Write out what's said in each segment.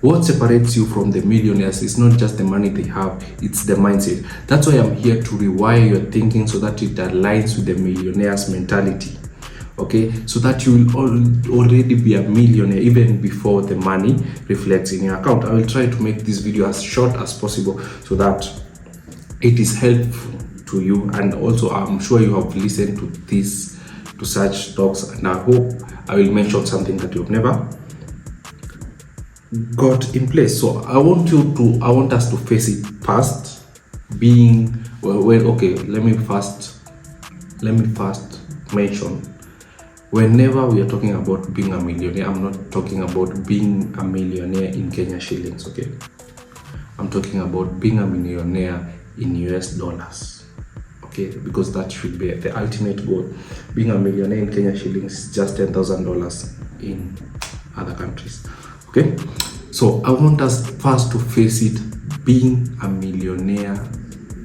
What separates you from the millionaires is not just the money they have, it's the mindset. That's why I'm here to rewire your thinking so that it aligns with the millionaire's mentality. Okay, so that you will already be a millionaire even before the money reflects in your account. I will try to make this video as short as possible so that it is helpful to you, and also I'm sure you have listened to such talks, and I hope I will mention something that you've never got in place. So I want us to face it first. Let me first mention, whenever we are talking about being a millionaire, I'm not talking about being a millionaire in Kenya shillings, okay? I'm talking about being a millionaire in US dollars, okay? Because that should be the ultimate goal. Being a millionaire in Kenya shillings is just $10,000 in other countries, okay? So I want us first to face it. Being a millionaire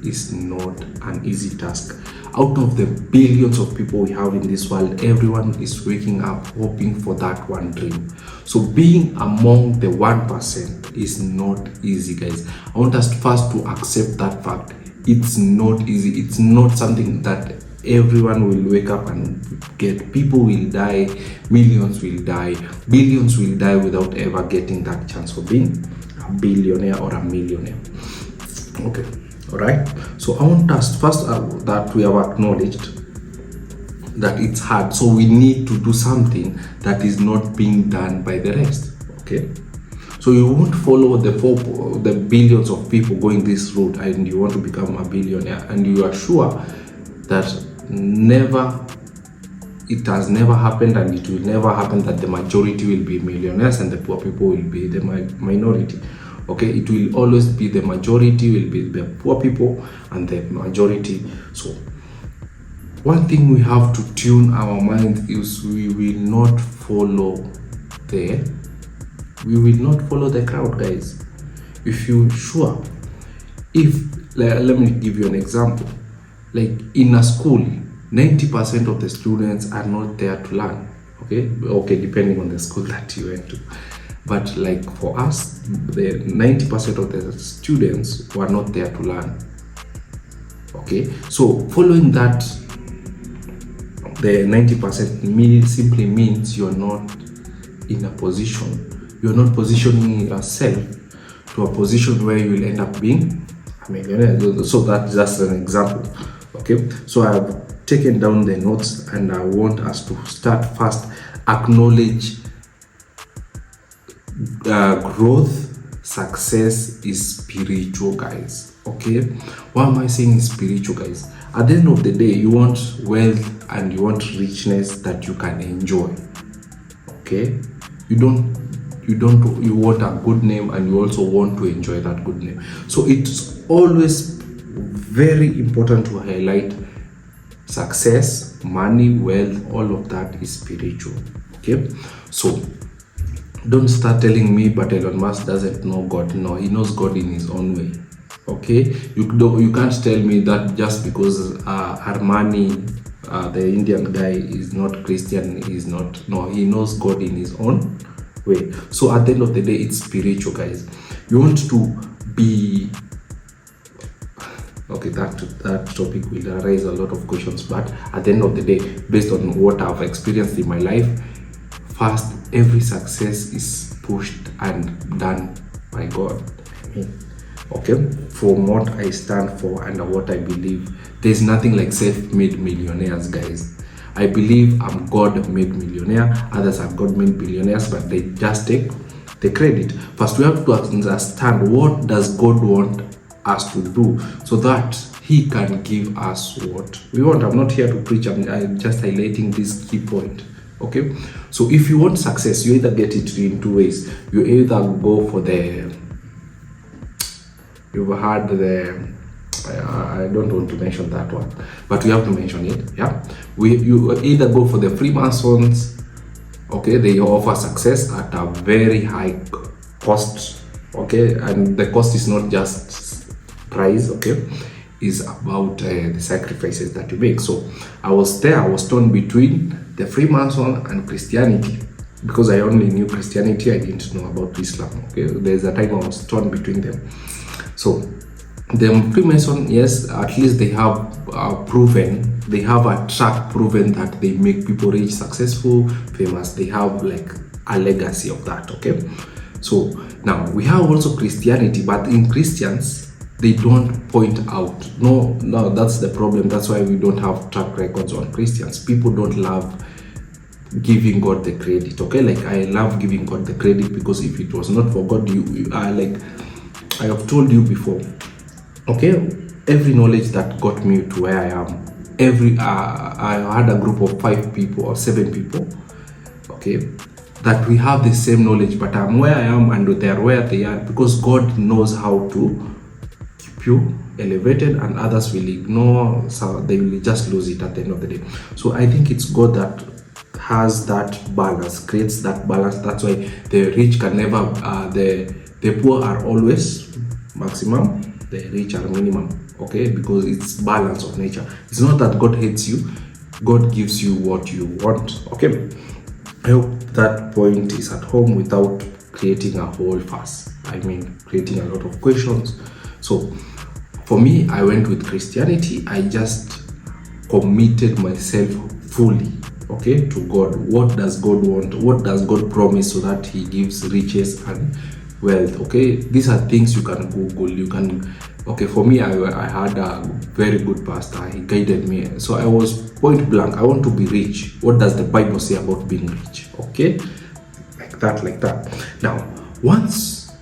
is not an easy task. Out of the billions of people we have in this world, everyone is waking up hoping for that one dream. So being among the 1% is not easy, guys. I want us first to accept that fact. It's not easy. It's not something that everyone will wake up and get. People will die, millions will die, billions will die without ever getting that chance of being a billionaire or a millionaire. Okay. All right, so I want us first that we have acknowledged that it's hard, so we need to do something that is not being done by the rest. Okay, so you won't follow the billions of people going this route and you want to become a billionaire, and you are sure that it has never happened and it will never happen that the majority will be millionaires and the poor people will be the minority. Okay, it will always be the majority will be the poor people and the majority. So one thing we have to tune our mind is we will not follow the crowd, guys. If you sure, let me give you an example. Like in a school, 90% of the students are not there to learn. Okay, depending on the school that you went to. But like for us, the 90% of the students were not there to learn. Okay, so following that, the 90% simply means you're not in a position, you're not positioning yourself to a position where you will end up being a millionaire. So that's just an example. Okay, so I've taken down the notes and I want us to start first, acknowledge growth. Success is spiritual, guys. Okay, why am I saying spiritual, guys? At the end of the day, you want wealth and you want richness that you can enjoy. Okay, you want a good name and you also want to enjoy that good name. So it's always very important to highlight success, money, wealth, all of that is spiritual. Okay, so don't start telling me, but Elon Musk doesn't know God. No, he knows God in his own way. Okay, you can't tell me that just because Armani, the Indian guy, is not Christian, is not. No, he knows God in his own way. So at the end of the day, it's spiritual, guys. You want to be okay. That topic will raise a lot of questions, but at the end of the day, based on what I've experienced in my life, first, every success is pushed and done by God. Okay, from what I stand for and what I believe, there's nothing like self-made millionaires, guys. I believe I'm God-made millionaire, others are God-made billionaires, but they just take the credit. First, we have to understand, what does God want us to do so that he can give us what we want. I'm not here to preach, I'm just highlighting this key point. Okay, so if you want success, you either get it in two ways. You either go for I don't want to mention that one, but we have to mention it. Yeah, you either go for the Freemasons. Okay, they offer success at a very high cost. Okay, and the cost is not just price. Okay, is about the sacrifices that you make. So I was torn between the Freemason and Christianity. because I only knew Christianity, I didn't know about Islam. Okay, there's a time I was torn between them. So the Freemason, yes, at least they have proven, they have a track proven that they make people rich, successful, famous. They have like a legacy of that. Okay, so now we have also Christianity, but in Christians, they don't point out. No, that's the problem. That's why we don't have track records on Christians. People don't love giving God the credit. Okay, like I love giving God the credit, because if it was not for God, you are like I have told you before. Okay, every knowledge that got me to where I am, I had a group of 5 people or 7 people, okay, that we have the same knowledge, but I'm where I am and they are where they are, because God knows how to keep you elevated, and others will ignore, so they will just lose it at the end of the day. So I think it's God that has that balance, creates that balance. That's why the rich can never, the poor are always maximum, the rich are minimum. Okay, because it's balance of nature. It's not that God hates you, God gives you what you want. Okay, I hope that point is at home without creating a whole fuss. I mean, creating a lot of questions. So for me, I went with Christianity. I just committed myself fully, okay, to God. What does God want? What does God promise, so that He gives riches and wealth? Okay, these are things you can Google. You can, okay, for me, I had a very good pastor. He guided me. So I was point blank. I want to be rich. What does the Bible say about being rich? Okay, like that. Now, once,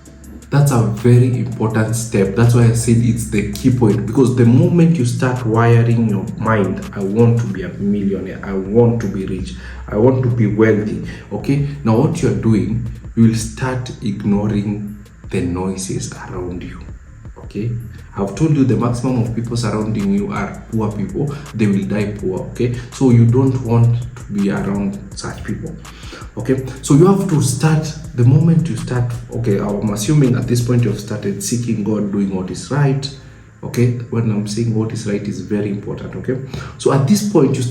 that's a very important step. That's why I said it's the key point, because the moment you start wiring your mind, I want to be a millionaire, I want to be rich, I want to be wealthy. Okay, now what you're doing, you will start ignoring the noises around you. Okay, I've told you the maximum of people surrounding you are poor people. They will die poor. Okay, so you don't want to be around such people. Okay, so you have to start the moment you start. Okay, I'm assuming at this point you've started seeking God, doing what is right. Okay, when I'm saying what is right is very important. Okay, so at this point you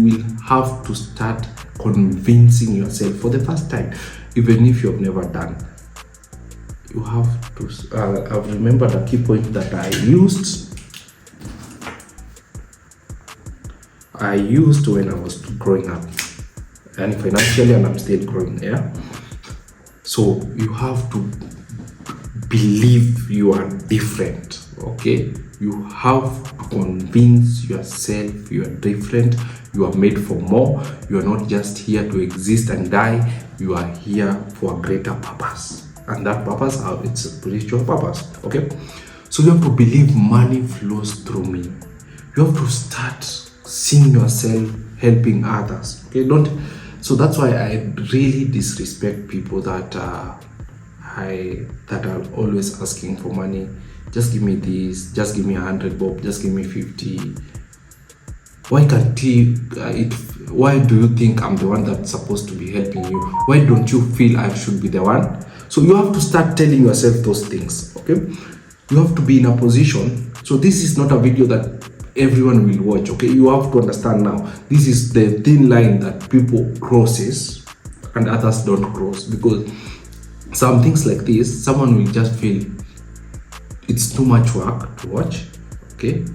will have to start convincing yourself for the first time, even if you have never done. You have to, I've remembered a key point that I used when I was growing up, and financially, and I'm still growing. Yeah, so you have to believe you are different. Okay, you have to convince yourself you are different. You are made for more. You are not just here to exist and die. You are here for a greater purpose, and that purpose, it's a spiritual purpose. Okay, so you have to believe money flows through me. You have to start seeing yourself helping others. Okay, don't. So that's why I really disrespect people that are always asking for money. Just give me this. Just give me 100 bob. Just give me 50. Why can't why do you think I'm the one that's supposed to be helping you? Why don't you feel I should be the one? So you have to start telling yourself those things. Okay, you have to be in a position. So this is not a video that everyone will watch. Okay, you have to understand now, this is the thin line that people crosses and others don't cross, because some things like this, someone will just feel it's too much work to watch. Okay,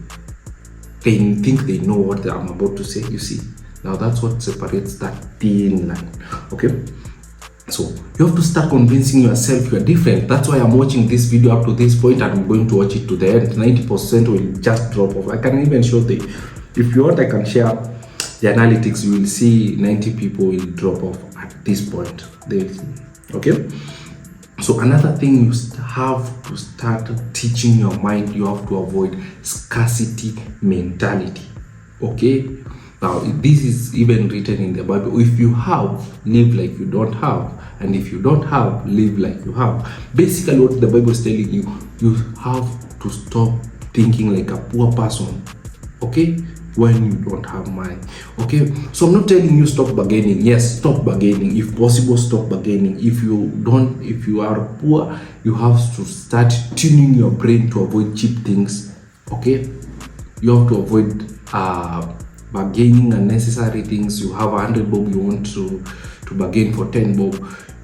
they think they know what I'm about to say. You see, now that's what separates that thin line. Okay, so you have to start convincing yourself you are different. That's why I'm watching this video up to this point, and I'm going to watch it to the end. 90% will just drop off. I can even show if you want, I can share the analytics. You will see 90 people will drop off at this point. Okay, so another thing, you have to start teaching your mind. You have to avoid scarcity mentality. Okay, now this is even written in the Bible. If you have, live like you don't have, and if you don't have, live like you have. Basically what the Bible is telling you, you have to stop thinking like a poor person, okay, when you don't have money. Okay, so I'm not telling you stop bargaining. Yes, stop bargaining. If possible, stop bargaining. If you are poor, you have to start tuning your brain to avoid cheap things. Okay, you have to avoid bargaining unnecessary things. You have 100 bob, you want to bargain for 10 bob.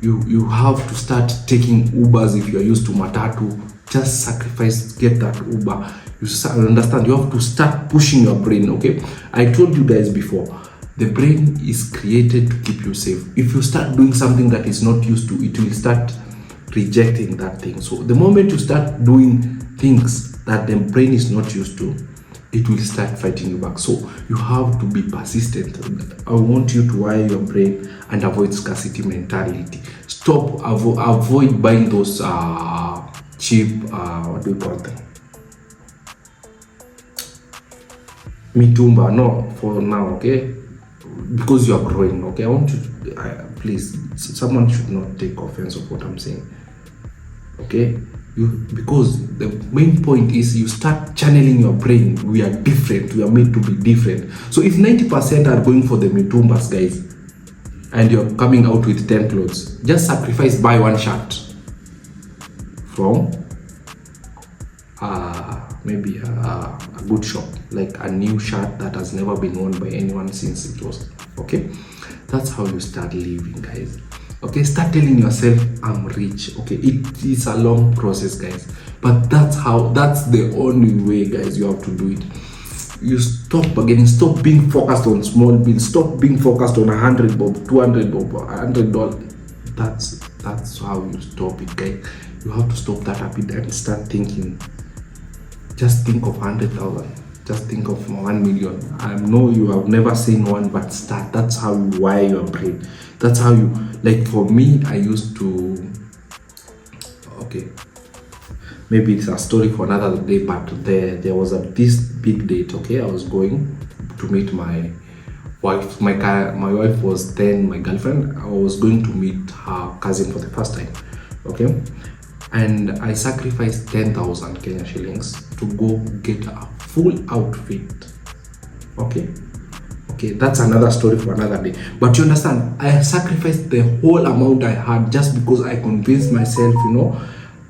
You have to start taking Ubers. If you are used to matatu, just sacrifice, get that Uber. You understand, you have to start pushing your brain. Okay, I told you guys before, the brain is created to keep you safe. If you start doing something that is not used to, it will start rejecting that thing. So the moment you start doing things that the brain is not used to, it will start fighting you back. So you have to be persistent. I want you to wire your brain and avoid scarcity mentality. Stop, avoid buying those cheap, what do you call them? Mitumba, no, for now, okay? Because you are growing, okay? I want you to, please, someone should not take offense of what I'm saying, okay? Because the main point is you start channeling your brain. We are different, we are made to be different. So if 90% are going for the mitumbas, guys, and you're coming out with 10 clothes, just sacrifice, buy one shirt from maybe a good shop, like a new shirt that has never been worn by anyone since it was, okay? That's how you start living, guys. Okay, start telling yourself, I'm rich. Okay, it is a long process, guys, but that's the only way, guys. You have to do it. You stop again, stop being focused on small bills, stop being focused on 100 bob, 200 bob, $100. That's how you stop it, guys. You have to stop that habit and start thinking. Just think of 100,000. Just think of 1 million. I know you have never seen one, but start. That's how you wire your brain. That's how you, like for me, I used to, okay, maybe it's a story for another day, but there was this big date, okay? I was going to meet my wife. My wife was then my girlfriend. I was going to meet her cousin for the first time, okay? And I sacrificed 10,000 Kenya shillings to go get a full outfit, okay? Okay, that's another story for another day. But you understand, I sacrificed the whole amount I had just because I convinced myself, you know,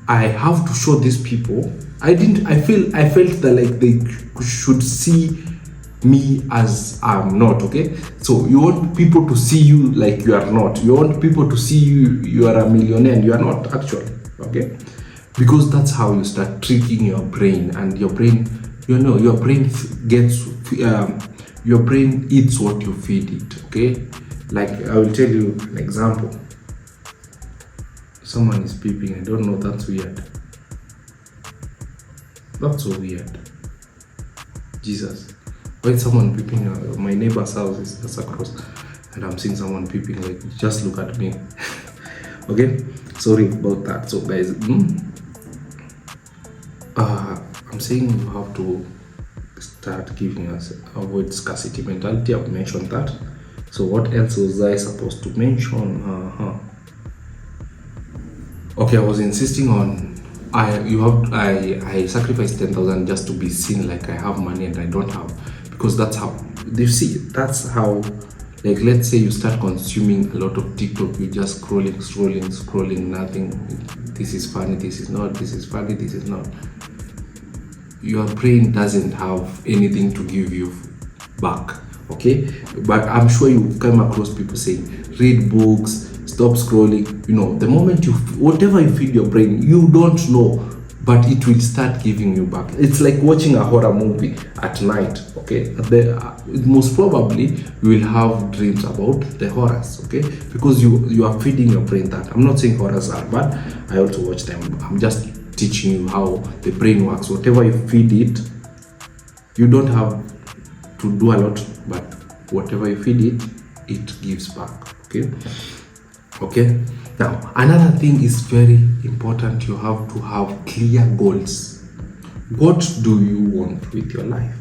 I have to show these people. I felt that like they should see me as I'm not, okay? So you want people to see you like you are not. You want people to see you are a millionaire and you are not actually, okay? Because that's how you start tricking your brain, and your brain, you know, your brain gets your brain eats what you feed it, okay? Like I will tell you an example. Someone is peeping. I don't know, that's weird. That's so weird. Jesus. Why is someone peeping? My neighbor's house is just across and I'm seeing someone peeping, like, just look at me. Okay, sorry about that. So guys, I'm saying you have to start giving us, avoid scarcity mentality. I've mentioned that. So what else was I supposed to mention? Okay, I was insisting on I sacrificed 10,000 just to be seen like I have money and I don't have, because that's how they see. That's how, like, let's say you start consuming a lot of TikTok, you just scrolling, nothing. This is funny, this is not, this is funny, this is not. Your brain doesn't have anything to give you back, okay? But I'm sure you've come across people saying, read books, stop scrolling. You know, the moment whatever you feed your brain, you don't know, but it will start giving you back. It's like watching a horror movie at night, okay? Most probably you will have dreams about the horrors, okay? Because you are feeding your brain that. I'm not saying horrors are bad, I also watch them. I'm just teaching you how the brain works. Whatever you feed it, you don't have to do a lot, but whatever you feed it, it gives back, okay? Okay, now another thing is very important. You have to have clear goals. What do you want with your life?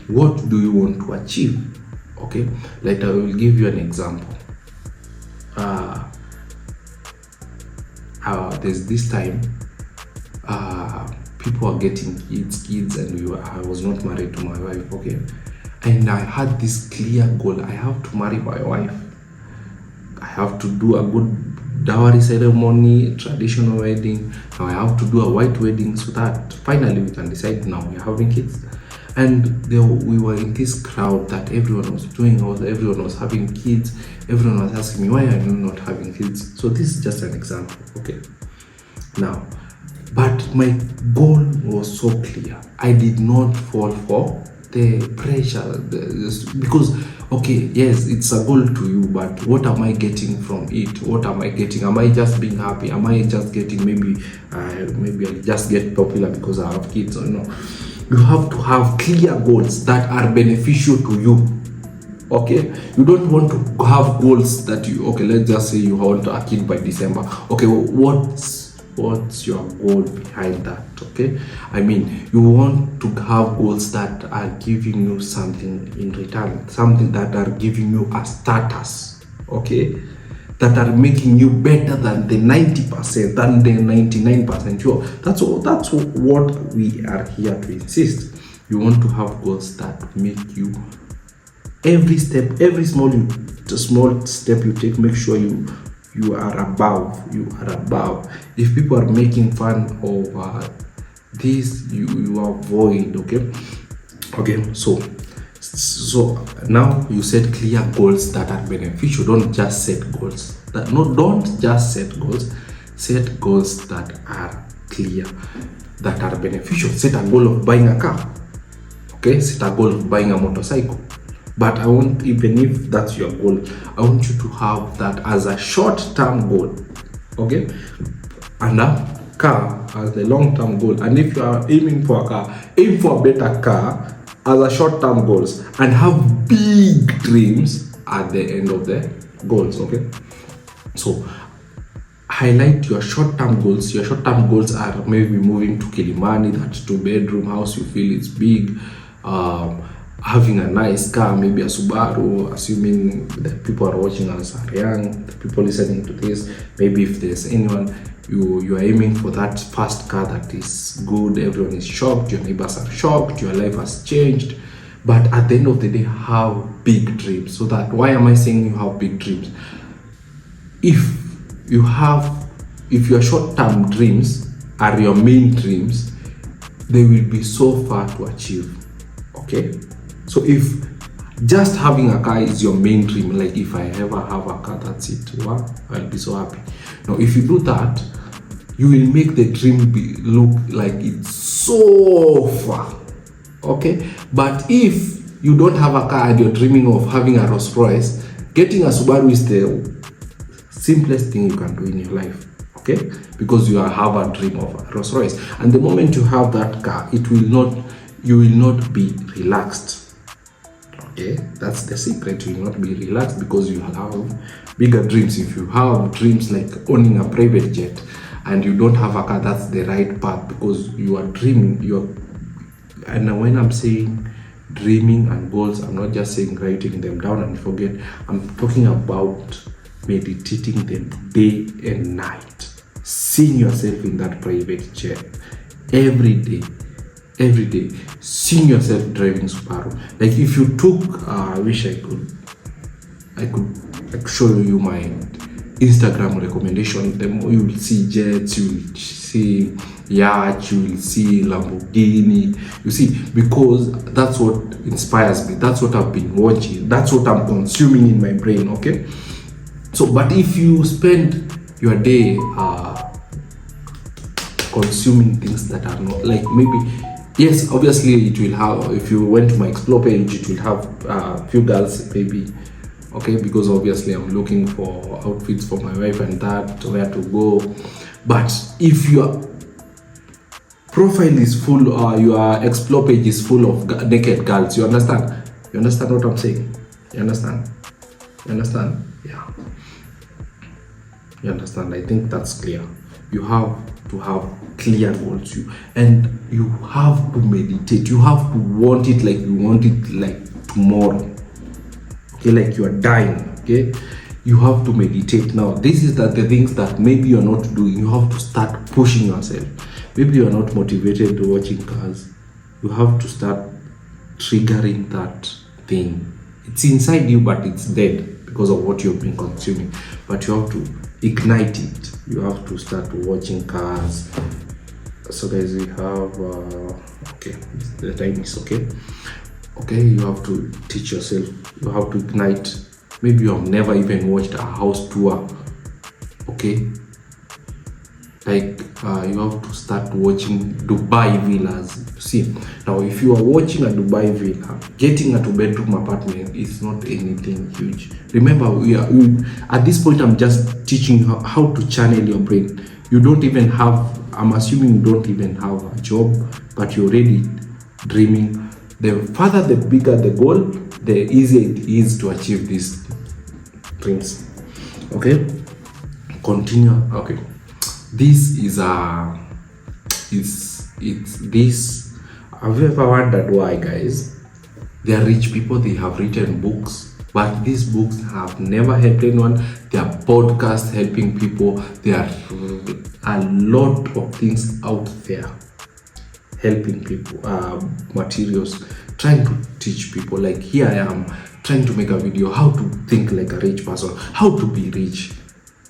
What do you want to achieve? Okay, like I will give you an example. There's this time people are getting kids and I was not married to my wife, okay? And I had this clear goal. I have to marry my wife. I have to do a good dowry ceremony, traditional wedding. Now I have to do a white wedding so that finally we can decide now we're having kids. And we were in this crowd that everyone was doing, or everyone was having kids. Everyone was asking me, why are you not having kids? So this is just an example, okay? Now, but my goal was so clear. I did not fall for the pressure, because, okay, yes, it's a goal to you, but what am I getting from it? What am I getting? Am I just being happy? Am I just getting, maybe I just get popular because I have kids, or no? You have to have clear goals that are beneficial to you. Okay, you don't want to have goals that you, okay, let's just say you want a kid by December. Okay, what's your goal behind that? Okay, I mean, you want to have goals that are giving you something in return, something that are giving you a status, okay, that are making you better than the 90%, than the 99%. That's what we are here to insist. You want to have goals that make you, every step, every small step you take, make sure you are above. If people are making fun of this, you avoid. Okay, so now you set clear goals that are beneficial. Don't just set goals set goals that are clear, that are beneficial. Set a goal of buying a car, okay? Set a goal of buying a motorcycle. But I want, even if that's your goal, I want you to have that as a short-term goal, okay? And a car as the long-term goal. And if you are aiming for a car, aim for a better car as a short-term goals, and have big dreams at the end of the goals, okay? So highlight your short-term goals. Your short-term goals are maybe moving to Kilimani, that 2-bedroom house you feel is big, having a nice car, maybe a Subaru, assuming that people are watching us are young, the people listening to this, maybe if there's anyone, you are aiming for that first car that is good, everyone is shocked, your neighbors are shocked, your life has changed. But at the end of the day, have big dreams. So that, why am I saying you have big dreams? If your short-term dreams are your main dreams, they will be so far to achieve, okay? So if just having a car is your main dream, like if I ever have a car, that's it, wow, I'll be so happy. Now, if you do that, you will make the dream look like it's so far, okay? But if you don't have a car and you're dreaming of having a Rolls Royce, getting a Subaru is the simplest thing you can do in your life, okay? Because you have a dream of a Rolls Royce, and the moment you have that car, you will not be relaxed. Okay, that's the secret. You will not be relaxed because you have bigger dreams. If you have dreams like owning a private jet and you don't have a car, that's the right path, because you are dreaming. And when I'm saying dreaming and goals, I'm not just saying writing them down and forget. I'm talking about meditating them day and night. Seeing yourself in that private jet every day. Seeing yourself driving Subaru. Like if you took, I wish I could like show you my Instagram recommendation. You will see jets, you will see yacht, you will see Lamborghini. You see, because that's what inspires me. That's what I've been watching. That's what I'm consuming in my brain. Okay. So, but if you spend your day consuming things that are not, like, maybe, yes, obviously it will have, if you went to my explore page, it will have a few girls maybe, okay, because obviously I'm looking for outfits for my wife and that, where to go. But if your profile is full, your explore page is full of naked girls, you understand what I'm saying? You understand? Yeah, you understand? I think that's clear. You have to have clear goals, and you have to meditate. You have to want it like you want it like tomorrow, okay, like you are dying, okay? You have to meditate. Now, this is the things that maybe you're not doing. You have to start pushing yourself. Maybe you're not motivated to watching cars. You have to start triggering that thing. It's inside you, but it's dead because of what you've been consuming. But you have to ignite it. You have to start watching cars. So guys, we have Okay, the time is okay. Okay, you have to teach yourself. You have to ignite. Maybe you have never even watched a house tour. Okay, like you have to start watching Dubai villas. See, now if you are watching a Dubai villa, getting a 2-bedroom apartment is not anything huge. Remember, at this point I'm just teaching you how to channel your brain. You don't even have, I'm assuming you don't even have a job, but you're already dreaming. The further, the bigger the goal, the easier it is to achieve these dreams. Okay, continue. Okay, this is it's this. Have you ever wondered why, guys? They are rich people, they have written books, but these books have never helped anyone. They are podcasts helping people. There are a lot of things out there helping people, materials, trying to teach people. Like here I am trying to make a video how to think like a rich person, how to be rich.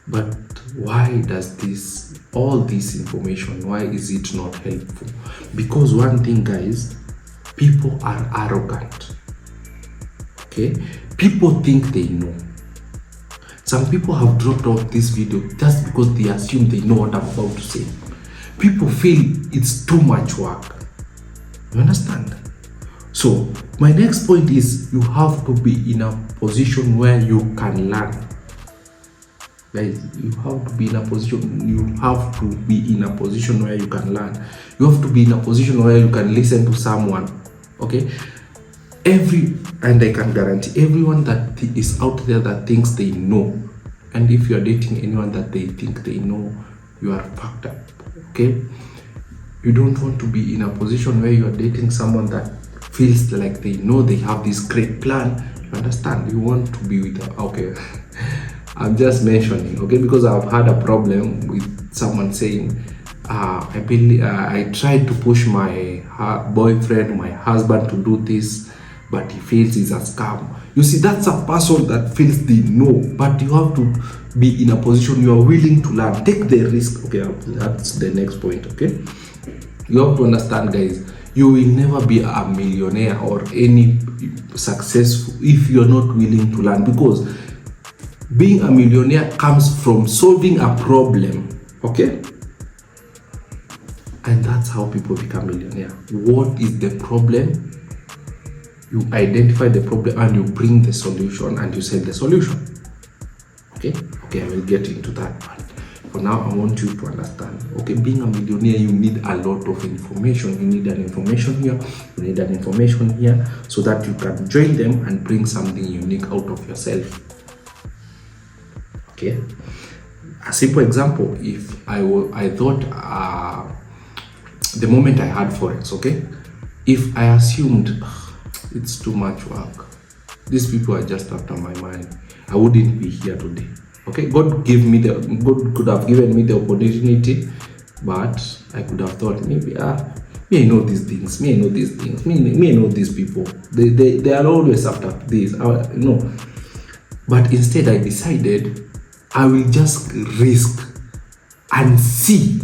But why does all this information, why is it not helpful? Because one thing, guys, people are arrogant. Okay, people think they know. Some people have dropped off this video just because they assume they know what I'm about to say. People feel it's too much work. You understand? So my next point is, you have to be in a position where you can learn. Guys, you have to be in a position. You have to be in a position where you can learn. You have to be in a position where you can listen to someone. Okay, and I can guarantee everyone that is out there that thinks they know, and if you are dating anyone that they think they know, you are fucked up. Okay, you don't want to be in a position where you are dating someone that feels like they know they have this great plan. You understand? You want to be with okay. I'm just mentioning, okay, because I've had a problem with someone saying, I tried to push my boyfriend, my husband to do this, but he feels it's a scam. You see, that's a person that feels they know, but you have to be in a position you are willing to learn. Take the risk. Okay, that's the next point. Okay, you have to understand, guys, you will never be a millionaire or any successful if you're not willing to learn, because being a millionaire comes from solving a problem. Okay, and that's how people become millionaire. What is the problem? You identify the problem and you bring the solution and you sell the solution. Okay, I will get into that part. For now, I want you to understand. Okay, being a millionaire, you need a lot of information. You need an information here, you need an information here, so that you can join them and bring something unique out of yourself. Okay, a simple example, if I thought the moment I had forex, okay, if I assumed it's too much work, these people are just after my money, I wouldn't be here today. Okay, God could have given me the opportunity, but I could have thought maybe me I know these things, me I know these things, me I know these people. They are always after this. No, but instead I decided I will just risk and see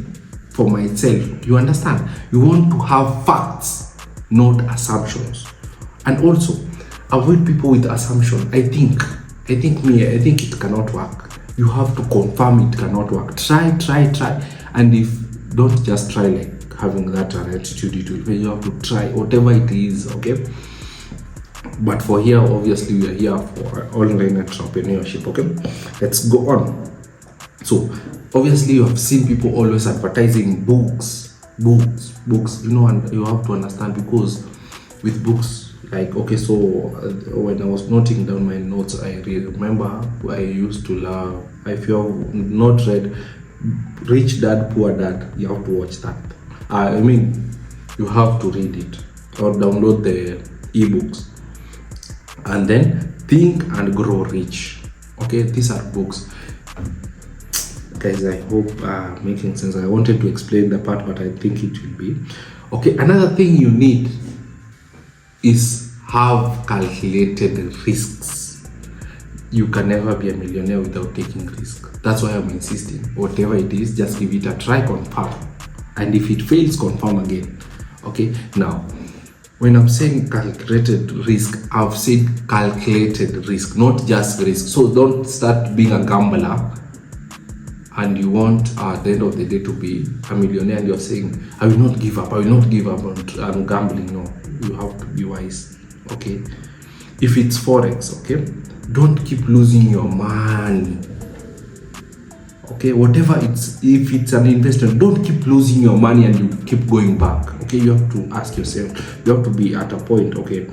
for myself. You understand? You want to have facts, not assumptions. And also avoid people with assumption. I think it cannot work. You have to confirm it cannot work. Try, and if don't just try like having that attitude, you have to try whatever it is. Okay, but for here, obviously we are here for online entrepreneurship. Okay, let's go on. So obviously you have seen people always advertising books, and you have to understand, because with books, like, okay, so when I was noting down my notes, I remember I used to love, if you have not read Rich Dad Poor Dad, you have to watch that. I mean, you have to read it or download the ebooks. And then Think and Grow Rich. Okay, these are books. Guys, I hope making sense. I wanted to explain the part, but I think it will be okay. Another thing you need is have calculated risks. You can never be a millionaire without taking risk. That's why I'm insisting, whatever it is, just give it a try, confirm, and if it fails, confirm again. Okay, now when I'm saying calculated risk, I've said calculated risk, not just risk. So don't start being a gambler and you want at the end of the day to be a millionaire and you're saying, I will not give up, I will not give up on gambling. No, you have to be wise. Okay, if it's forex, okay, don't keep losing your money. Okay, whatever it's, if it's an investment, don't keep losing your money and you keep going back. Okay, you have to ask yourself, you have to be at a point, okay,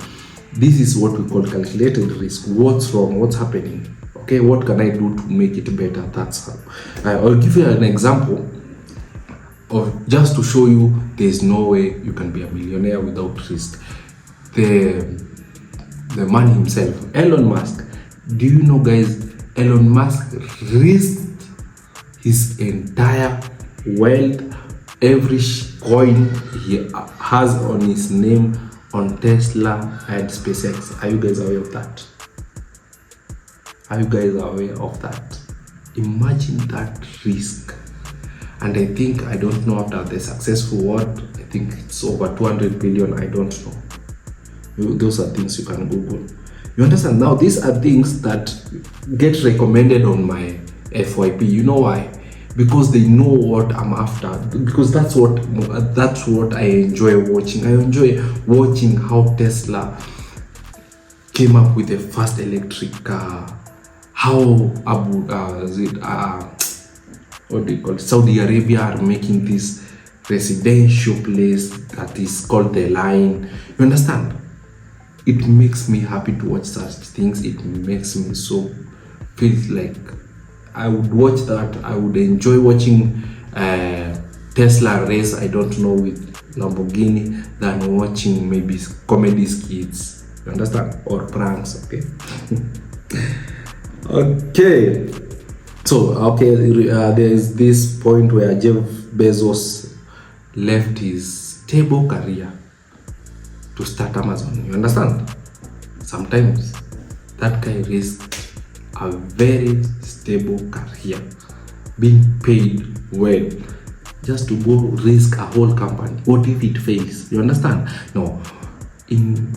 this is what we call calculated risk. What's wrong? What's happening? Okay, what can I do to make it better? That's how. I'll give you an example of, just to show you there's no way you can be a millionaire without risk. The man himself, Elon Musk. Do you know, guys, Elon Musk risked his entire wealth, every coin he has on his name, on Tesla and SpaceX. Are you guys aware of that? Are you guys aware of that? Imagine that risk. And I think, I don't know after the successful what, I think it's over 200 billion, I don't know. Those are things you can Google. You understand? Now these are things that get recommended on my FYP. You know why? Because they know what I'm after. Because that's what I enjoy watching. I enjoy watching how Tesla came up with the first electric car. How what do you call it? Saudi Arabia are making this residential place that is called the Line. You understand? It makes me happy to watch such things. It makes me so feel like I would watch that. I would enjoy watching Tesla race, I don't know, with Lamborghini, than watching maybe comedy skits. You understand? Or pranks. Okay. Okay. So there is this point where Jeff Bezos left his stable career to start Amazon. You understand? Sometimes that guy risked a very stable career, being paid well, just to go risk a whole company. What if it fails? You understand? No.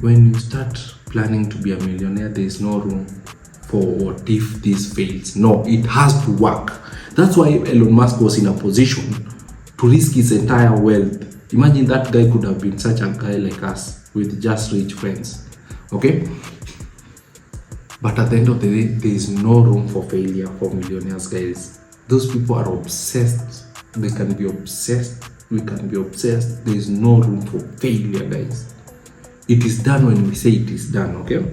When you start planning to be a millionaire, there is no room for what if this fails. No, it has to work. That's why Elon Musk was in a position to risk his entire wealth. Imagine that guy could have been such a guy like us with just rich friends. Okay? But at the end of the day, there is no room for failure for millionaires, guys. Those people are obsessed. They can be obsessed. We can be obsessed. There is no room for failure, guys. It is done when we say it is done, okay?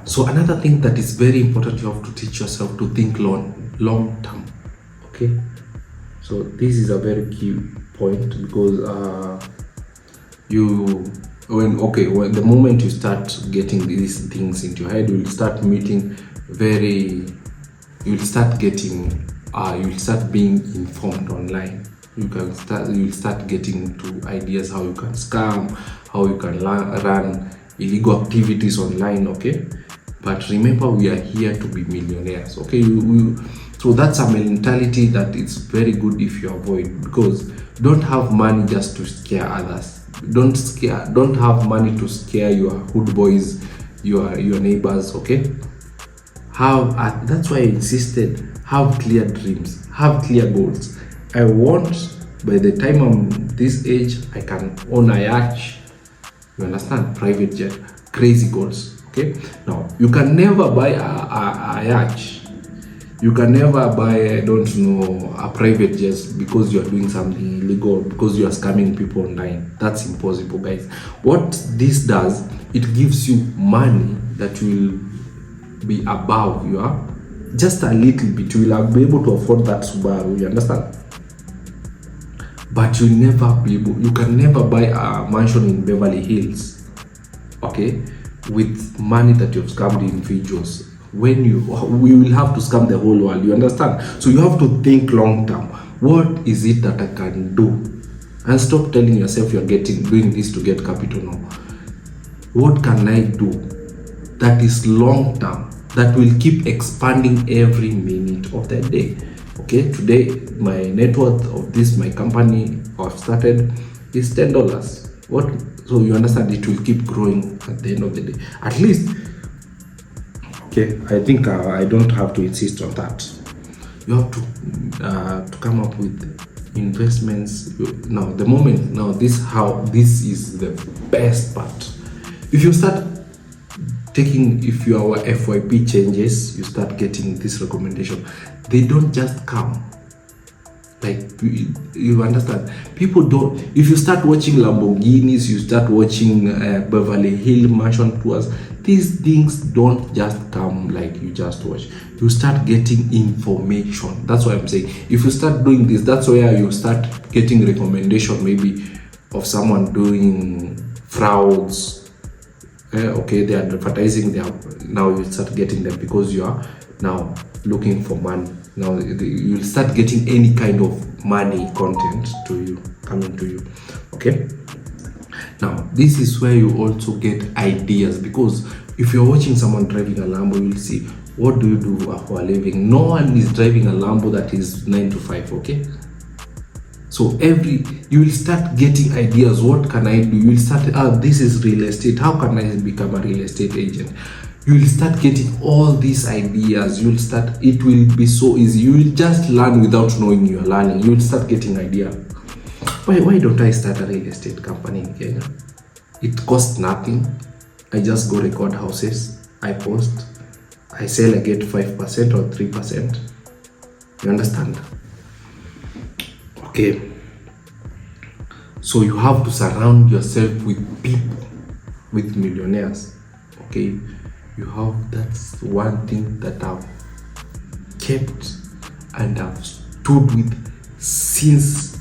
So another thing that is very important, you have to teach yourself to think long term, okay? So this is a very key point, because when the moment you start getting these things into your head, you will start being informed online. You will start getting to ideas how you can scam, how you can run illegal activities online, okay? But remember, we are here to be millionaires, okay? So that's a mentality that is very good if you avoid, because don't have money just to scare others. Don't have money to scare your hood boys, your neighbors, okay? That's why I insisted, have clear dreams, have clear goals. I want, by the time I'm this age, I can own a yacht. You understand? Private jet, crazy goals. Okay. Now you can never buy a yacht. You can never buy, a private jet because you are doing something illegal, because you are scamming people online. That's impossible, guys. What this does, it gives you money that will be above your, just a little bit. You will be able to afford that Subaru. You understand? But you can never buy a mansion in Beverly Hills, okay, with money that you've scammed individuals. We will have to scam the whole world. You understand? So you have to think long term. What is it that I can do? And stop telling yourself you're doing this to get capital. No. What can I do that is long term, that will keep expanding every minute of the day? Okay, today my net worth of my company I've started It's $10. What? So you understand, it will keep growing at the end of the day. At least, okay, I think I don't have to insist on that. You have to come up with investments. Now this is the best part. If you start taking, if your FYP changes, you start getting this recommendation. They don't just come. Like, you understand, people don't, if you start watching Lamborghinis, you start watching Beverly Hill mansion tours, these things don't just come like you just watch. You start getting information. That's what I'm saying. If you start doing this, that's where you start getting recommendation, maybe of someone doing frauds. Okay, they are advertising them. Now you start getting them because you are now looking for money. Now you'll start getting any kind of money content coming to you. Okay, now this is where you also get ideas, because if you're watching someone driving a Lambo, you'll see, what do you do for a living? No one is driving a Lambo that is 9 to 5. Okay, so you will start getting ideas. What can I do? You will start, this is real estate, how can I become a real estate agent? You will start getting all these ideas. It will be so easy. You will just learn without knowing you're learning. You will start getting ideas. Why don't I start a real estate company in Kenya? It costs nothing. I just go record houses, I post, I sell, I get 5% or 3%. You understand? Okay. So you have to surround yourself with people, with millionaires. Okay. That's one thing that I've kept and I've stood with since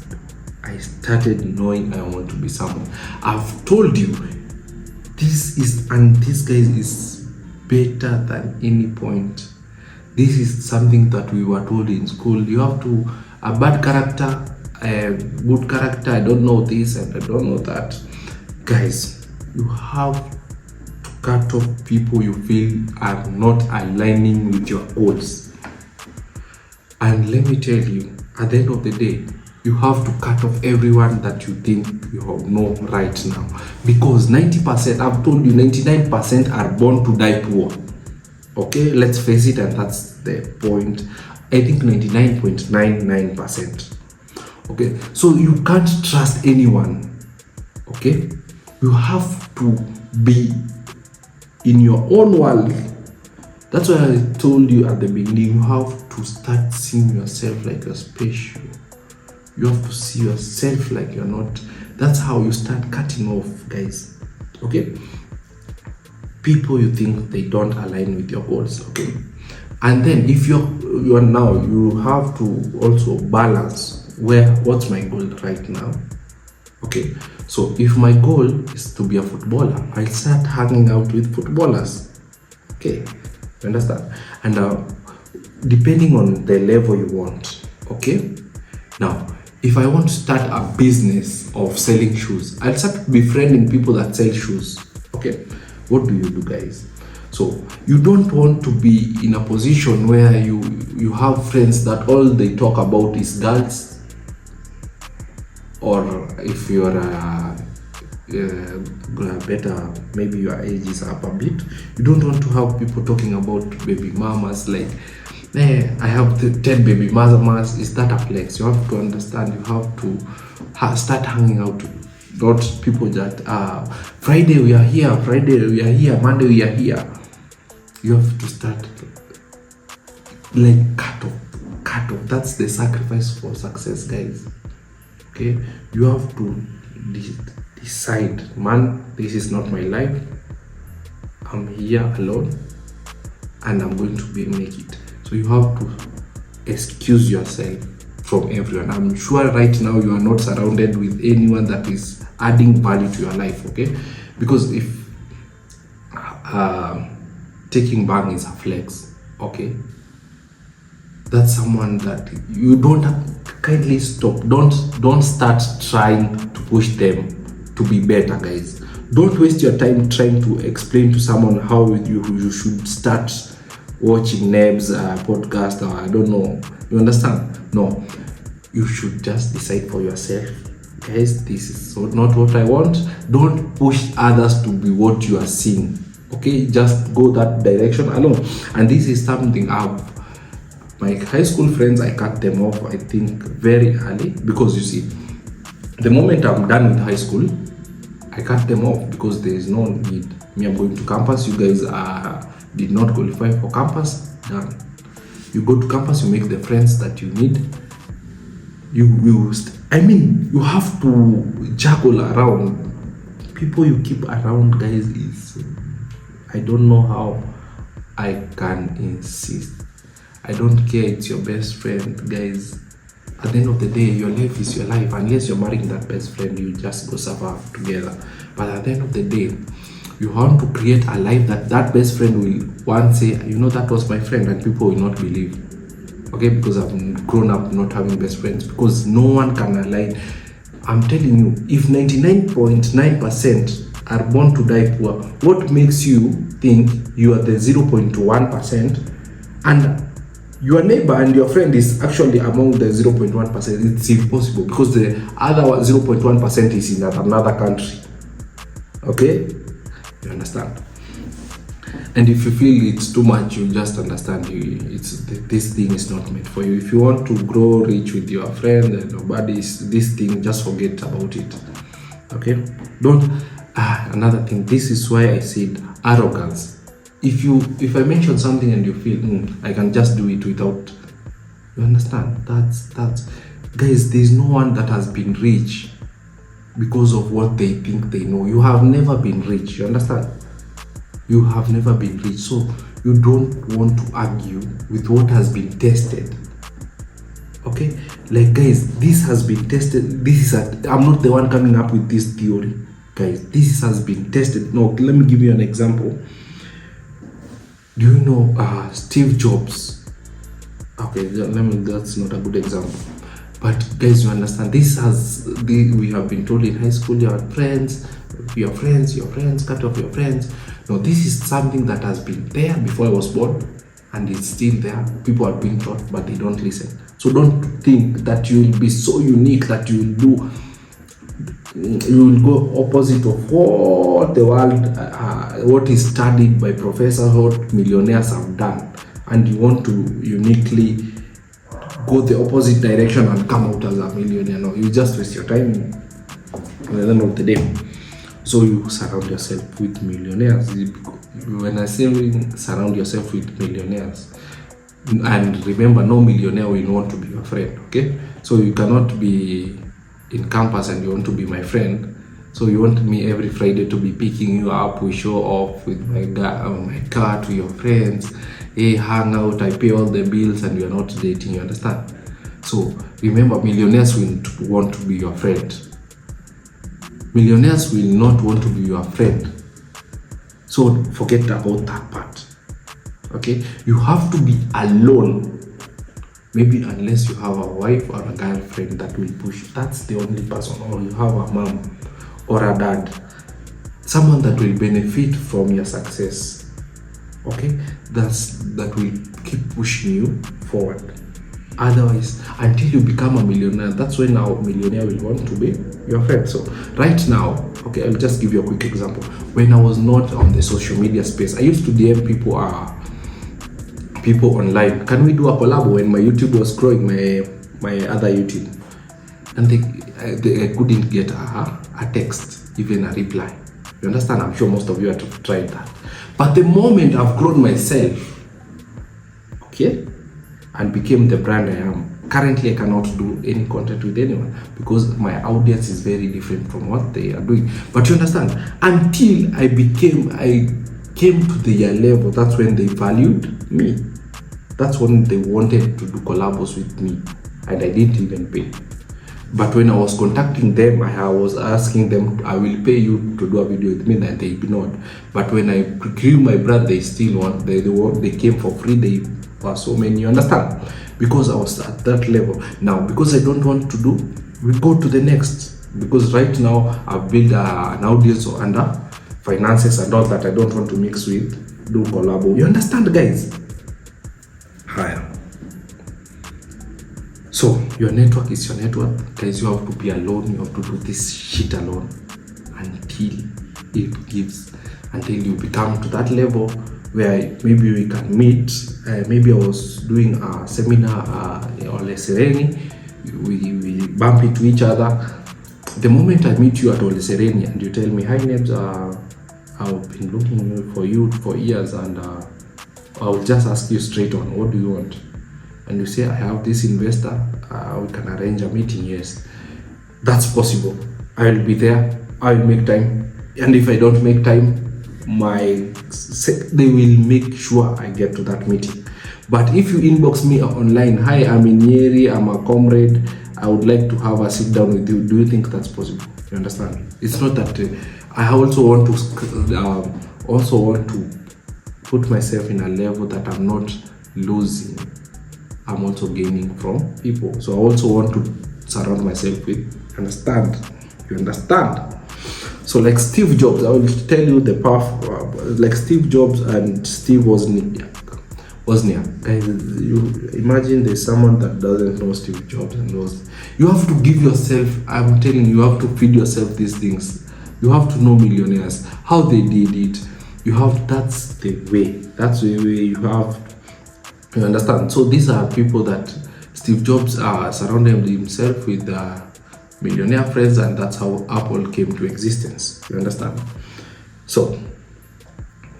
I started knowing I want to be someone. I've told you, this guys is better than any point. This is something that we were told in school. You have to, a bad character, a good character, I don't know this and I don't know that. Guys, you have to cut off people you feel are not aligning with your goals. And let me tell you, at the end of the day, you have to cut off everyone that you think you know right now. Because 90%, I've told you, 99% are born to die poor. Okay, let's face it, and that's the point. I think 99.99%. Okay, so you can't trust anyone. Okay, you have to be in your own world. That's why I told you at the beginning, you have to start seeing yourself like you're special. You have to see yourself like you're not. That's how you start cutting off, guys. Okay, people you think they don't align with your goals. Okay, and then if you have to also balance what's my goal right now. Okay, so if my goal is to be a footballer, I'll start hanging out with footballers. Okay, you understand? And depending on the level you want. Okay, now if I want to start a business of selling shoes, I'll start befriending people that sell shoes. Okay, what do you do, guys? So you don't want to be in a position where you have friends that all they talk about is girls. Or if you're better, maybe your age is up a bit, you don't want to have people talking about baby mamas, like, I have 10 baby mamas. Is that a flex? You have to understand, you have to start hanging out, not people that Friday we are here, Monday we are here. You have to start like cut off. That's the sacrifice for success, guys. Okay, you have to decide, man, this is not my life. I'm here alone and I'm going to make it. So you have to excuse yourself from everyone. I'm sure right now you are not surrounded with anyone that is adding value to your life. Okay, because if taking bang is a flex, okay, that's someone that you don't kindly stop. Don't start trying to push them to be better, guys. Don't waste your time trying to explain to someone how you should start watching Neb's podcast, or I don't know. You understand? No, you should just decide for yourself guys, this is so not what I want. Don't push others to be what you are seeing. Okay, just go that direction alone. And this is something my high school friends, I cut them off, I think, very early, because you see, the moment I'm done with high school, I cut them off because there is no need. Me, I'm going to campus. You guys did not qualify for campus. Done. You go to campus, you make the friends that you need. You have to juggle around. People you keep around, guys, is, I don't know how I can insist. I don't care, it's your best friend, guys. At the end of the day, your life is your life. Unless you're marrying that best friend, you just go suffer together. But at the end of the day, you want to create a life that best friend will once say, you know, that was my friend, and people will not believe. Okay, because I've grown up not having best friends, because no one can align. I'm telling you, if 99.9% are born to die poor, what makes you think you are the 0.1%, and your neighbor and your friend is actually among the 0.1%? It's impossible, because the other 0.1% is in another country. Okay, you understand? And if you feel it's too much, you just understand this thing is not meant for you. If you want to grow rich with your friend and nobody's this thing, just forget about it. Okay, don't. Another thing, this is why I said arrogance. If I mention something and you feel I can just do it without, you understand, that's guys, there's no one that has been rich because of what they think they know. You have never been rich, you understand? You have never been rich, so you don't want to argue with what has been tested. Okay, like, guys, this has been tested. I'm not the one coming up with this theory, guys. This has been tested. No, let me give you an example. Do you know Steve Jobs? Okay, that's not a good example, but guys, you understand, we have been told in high school, your friends, cut off your friends. No, this is something that has been there before I was born, and it's still there. People are being taught, but they don't listen. So don't think that you will be so unique that you will go opposite of what the world, what is studied by professors, what millionaires have done, and you want to uniquely go the opposite direction and come out as a millionaire. No, you just waste your time at the end of the day. So you surround yourself with millionaires. When I say surround yourself with millionaires, and remember, no millionaire will want to be your friend. Okay, so you cannot be in campus and you want to be my friend. So you want me every Friday to be picking you up, we show off with my car to your friends, hey, hang out, I pay all the bills, and you're not dating, you understand? So remember, millionaires will want to be your friend. Millionaires will not want to be your friend. So forget about that part. Okay, you have to be alone. Maybe unless you have a wife or a girlfriend that will push. That's the only person. Or you have a mom or a dad, someone that will benefit from your success. Okay, that will keep pushing you forward. Otherwise, until you become a millionaire, that's when our millionaire will want to be your friend. So right now, okay, I'll just give you a quick example. When I was not on the social media space, I used to DM people online, can we do a collab? When my YouTube was growing, my other YouTube, and they couldn't get a text, even a reply. You understand? I'm sure most of you have tried that. But the moment I've grown myself, okay, and became the brand I am, currently I cannot do any content with anyone because my audience is very different from what they are doing. But you understand, until I came to their level, that's when they valued me. That's when they wanted to do collabs with me, and I didn't even pay. But when I was contacting them, I was asking them, I will pay you to do a video with me, and they ignored. But when I grew my brand, they still want, they came for free, they were so many, you understand? Because I was at that level. Now, because I don't want to do, we go to the next. Because right now, I've built an audience under finances and all that I don't want to mix with, do collab. You understand, guys? Higher. So your network is your network. Guys, you have to be alone. You have to do this shit alone until it gives, until you become to that level where maybe we can meet. Maybe I was doing a seminar or Sereni. We bump into each other. The moment I meet you at Ole Sereni and you tell me, hi Nebs, I've been looking for you for years, and I'll just ask you straight on, what do you want? And you say, I have this investor, we can arrange a meeting. Yes, that's possible. I'll be there. I'll make time. And if I don't make time, they will make sure I get to that meeting. But if you inbox me online, hi, I'm in Nyeri, I'm a comrade, I would like to have a sit down with you. Do you think that's possible? You understand? It's not that I also want to put myself in a level that I'm not losing. I'm also gaining from people. So I also want to surround myself with. Understand? You understand? So like Steve Jobs, I will tell you the path. Like Steve Jobs and Steve Wozniak. Guys, you imagine there's someone that doesn't know Steve Jobs and knows. You have to give yourself, I'm telling you, you have to feed yourself these things. You have to know millionaires, how they did it. You have, that's the way. That's the way you have, you understand? So these are people that Steve Jobs surrounded himself with millionaire friends, and that's how Apple came to existence. You understand? So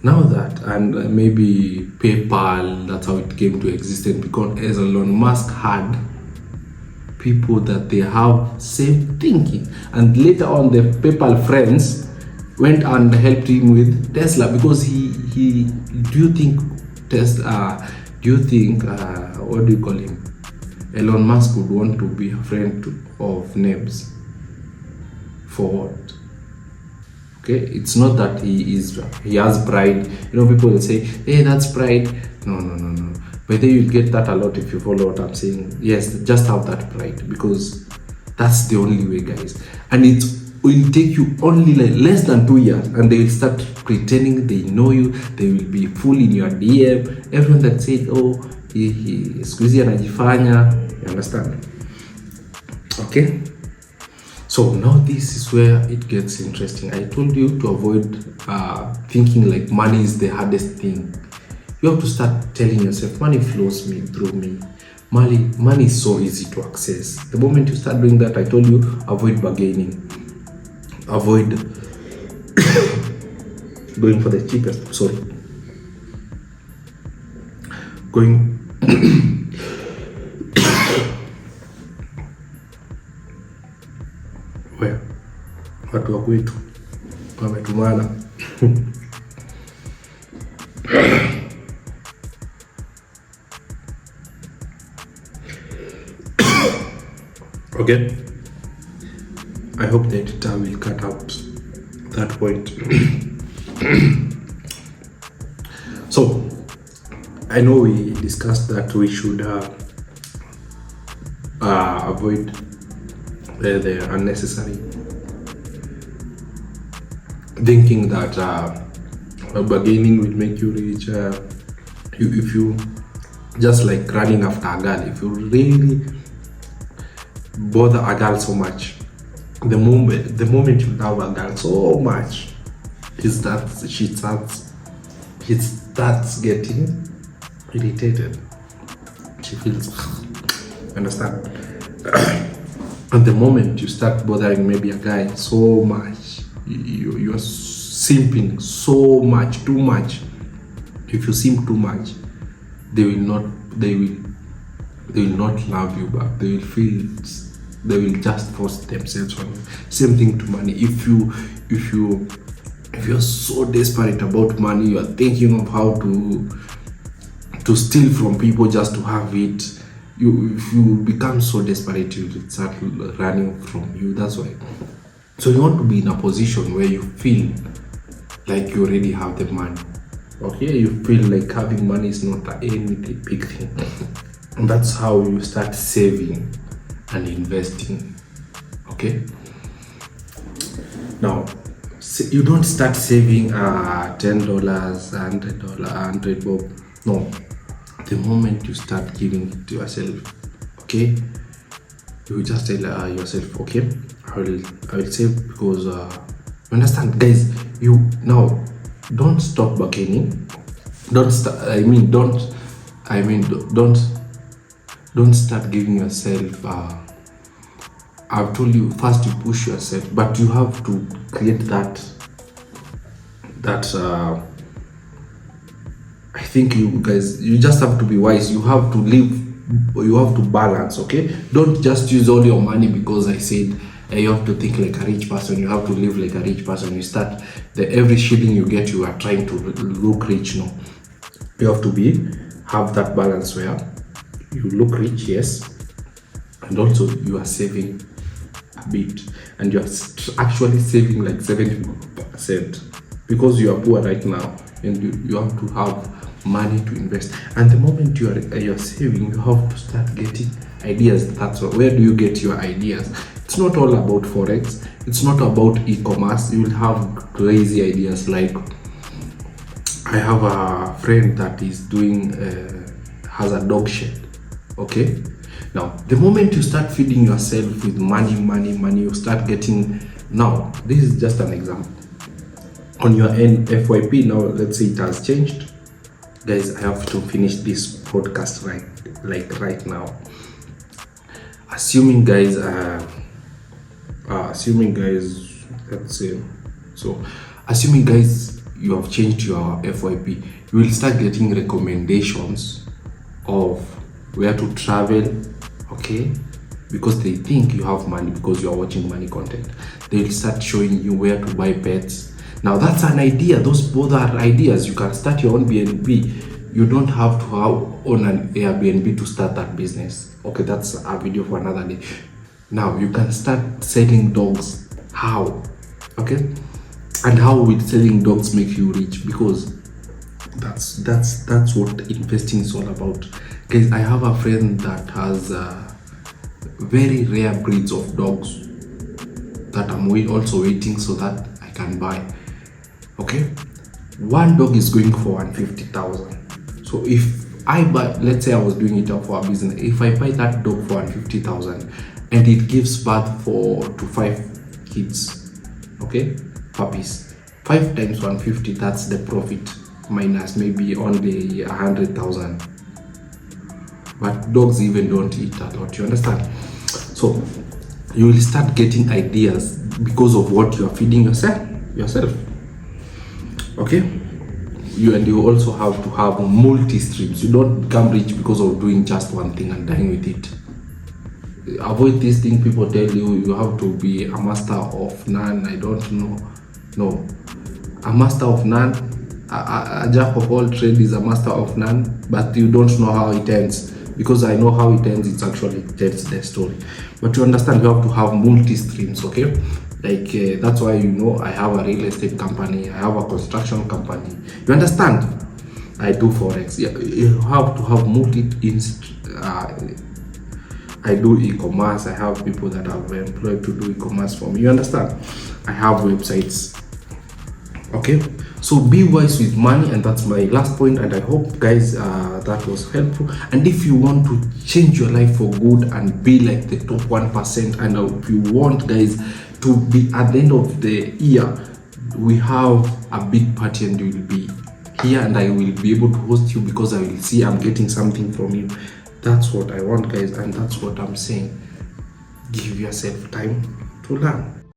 now that, and maybe PayPal, that's how it came to existence, because as Elon Musk had people that they have same thinking, and later on the PayPal friends went and helped him with Tesla, because he do you think Tesla, what do you call him, Elon Musk would want to be a friend of Nebs? For what? Okay, it's not that he has pride. You know, people will say, hey, that's pride. No. But then you'll get that a lot if you follow what I'm saying. Yes, just have that pride, because that's the only way, guys. And it will take you only like less than 2 years, and they will start pretending they know you. They will be full in your DM. Everyone that said, oh, he squeezy anajifanya. You understand? Okay. So now this is where it gets interesting. I told you to avoid thinking like money is the hardest thing. You have to start telling yourself, money flows through me. Money is so easy to access. The moment you start doing that, I told you, avoid bargaining. Avoid going for the cheapest. Sorry. Going where? Watu wa kwetu wametumana. Okay, I hope the editor will cut out that point. So I know we discussed that we should avoid the unnecessary thinking that bargaining will make you rich. If you just like running after a girl, if you really bother a girl so much, the moment you love a girl so much, is that she starts getting irritated. She feels, understand? And the moment you start bothering maybe a guy so much, you're simping so much, too much. If you simp too much, they will not love you back. They will just force themselves on you. Same thing to money. If you're so desperate about money, you are thinking of how to steal from people just to have it. If you become so desperate, you will start running from you. That's why. So you want to be in a position where you feel like you already have the money. Okay, you feel like having money is not any big thing. And that's how you start saving and investing. Okay. Now, you don't start saving $10, $100 bob. No. The moment you start giving it to yourself, okay, You just tell yourself, okay, I will save because understand, guys. You now don't stop bargaining. Don't start. Don't start giving yourself. I've told you first you push yourself, but you have to create that. I think you guys, you just have to be wise. You have to live. You have to balance. Okay, don't just use all your money because I said you have to think like a rich person. You have to live like a rich person. You start every shilling you get, you are trying to look rich. No, you have to have that balance where you look rich, yes, and also you are saving a bit, and you are actually saving like 70% because you are poor right now, and you have to have money to invest. And the moment you are saving, you have to start getting ideas. That's where do you get your ideas? It's not all about forex. It's not about e-commerce. You will have crazy ideas. Like I have a friend that is doing has a dog shed. Okay, now the moment you start feeding yourself with money, you start getting. Now this is just an example on your end. FYP, now let's say it has changed, guys. I have to finish this podcast right now. Assuming guys, let's say, so assuming guys you have changed your FYP, you will start getting recommendations of where to travel, okay, because they think you have money because you are watching money content. They will start showing you where to buy pets. Now that's an idea. Those both are ideas. You can start your own BNB. You don't have to own an Airbnb to start that business. Okay, that's a video for another day. Now you can start selling dogs. How? Okay, and how will selling dogs make you rich? Because that's what investing is all about, guys. I have a friend that has very rare breeds of dogs that I'm also waiting so that I can buy. Okay, one dog is going for 150,000. So if I buy, let's say I was doing it for a business, if I buy that dog for 150,000 and it gives birth to 5 kids, okay, puppies, 5 times 150, that's the profit, minus maybe only 100,000. But dogs even don't eat a lot, you understand? So you will start getting ideas because of what you are feeding yourself. Okay, you also have to have multi streams. You don't become rich because of doing just one thing and dying with it. Avoid this thing people tell you have to be a master of none. I don't know. No, a master of none, a jack of all trade is a master of none, but you don't know how it ends. Because I know how it ends, it actually tells the story. But you understand, you have to have multi streams. Okay, like that's why I have a real estate company, I have a construction company. You understand? I do forex. Yeah, you have to have I do e-commerce. I have people that I've employed to do e-commerce for me. You understand? I have websites. Okay, so be wise with money, and that's my last point. And I hope guys that was helpful. And if you want to change your life for good and be like the top 1%, and if you want guys to be at the end of the year, we have a big party and you will be here and I will be able to host you because I will see I'm getting something from you. That's what I want, guys, and that's what I'm saying. Give yourself time to learn.